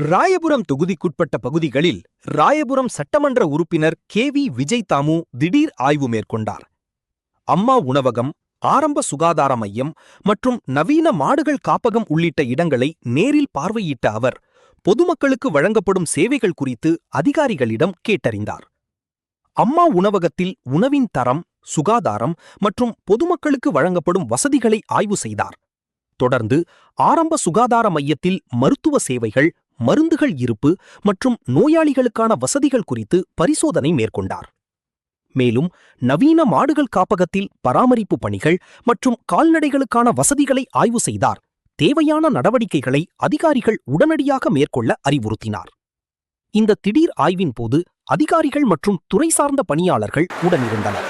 ராயபுரம் தொகுதிக்குட்பட்ட பகுதிகளில் ராயபுரம் சட்டமன்ற உறுப்பினர் கே.வி. விஜய் தாமு திடீர் ஆய்வு மேற்கொண்டார். அம்மா உணவகம், ஆரம்ப சுகாதார மையம் மற்றும் நவீன மாடுகள் காப்பகம் உள்ளிட்ட இடங்களை நேரில் பார்வையிட்ட அவர், பொதுமக்களுக்கு வழங்கப்படும் சேவைகள் குறித்து அதிகாரிகளிடம் கேட்டறிந்தார். அம்மா உணவகத்தில் உணவின் தரம், சுகாதாரம் மற்றும் பொதுமக்களுக்கு வழங்கப்படும் வசதிகளை ஆய்வு செய்தார். தொடர்ந்து ஆரம்ப சுகாதார மையத்தில் மருத்துவ சேவைகள், மருந்துகள் இருப்பு மற்றும் நோயாளிகளுக்கான வசதிகள் குறித்து பரிசோதனை மேற்கொண்டார். மேலும் நவீன மாடுகள் காப்பகத்தில் பராமரிப்பு பணிகள் மற்றும் கால்நடைகளுக்கான வசதிகளை ஆய்வு செய்தார். தேவையான நடவடிக்கைகளை அதிகாரிகள் உடனடியாக மேற்கொள்ள அறிவுறுத்தினார். இந்த திடீர் ஆய்வின் போது அதிகாரிகள் மற்றும் துறை சார்ந்த பணியாளர்கள் உடனிருந்தனர்.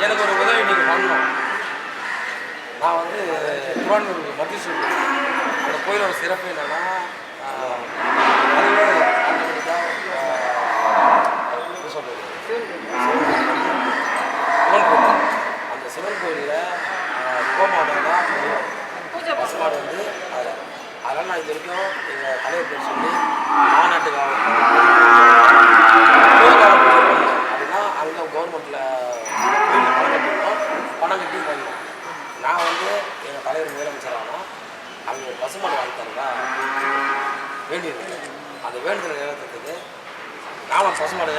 எனக்கு ஒரு உதவி நீங்கள் பண்ணணும். நான் வந்து திருவான்மூர் மத்திய அந்த கோயிலோட சிறப்பு என்னென்னா, அதுவே ஆட்டோமேட்டிக்காக சொல்கிறது சிவன் கோயில். அந்த சிவன் கோயிலில் கோமாடம் தான் பசுமாடு வந்து அதில். அதனால் நான் இது வரைக்கும் எங்கள் தலைவர் பேர் சொல்லி மாநாட்டுக்காக அப்படின்னா அங்கே கவர்மெண்ட்டில் பணம் கட்டி பண்ணோம். நான் வந்து எங்கள் தலைவர் முதலமைச்சர் ஆனால் அவங்க பசுமாடு வாங்கி தரதா வேண்டியிருக்கு. அந்த வேண்டுதலை நிறைவேற்றத்துக்கு நானும் பசுமாடு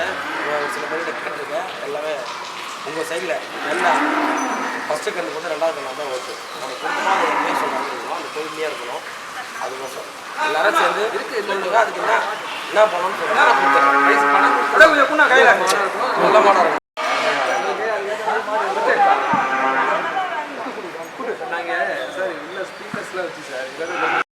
சில பேர்கிட்ட கேட்டிருக்கேன். எல்லாமே உங்கள் சைடில் எல்லாம் ஃபஸ்ட்டு கன்று வந்து 2வது கன்று தான் ஓட்டு நம்ம கொடுத்தோம்னா அதை எப்படியே சொல்கிறாங்க, அந்த கோயிலே இருக்கணும். அதுக்கோசம் எல்லாரும் சேர்ந்து சொல்லுங்க. அதுக்கு என்ன பண்ணணும்னு சொல்லுங்கள். நான் கொடுத்துறேன். நல்ல மாடம் இருக்கும். நாங்கள் சார் இல்லை ஸ்பீக்கர்ஸ்லாம் வச்சு சார்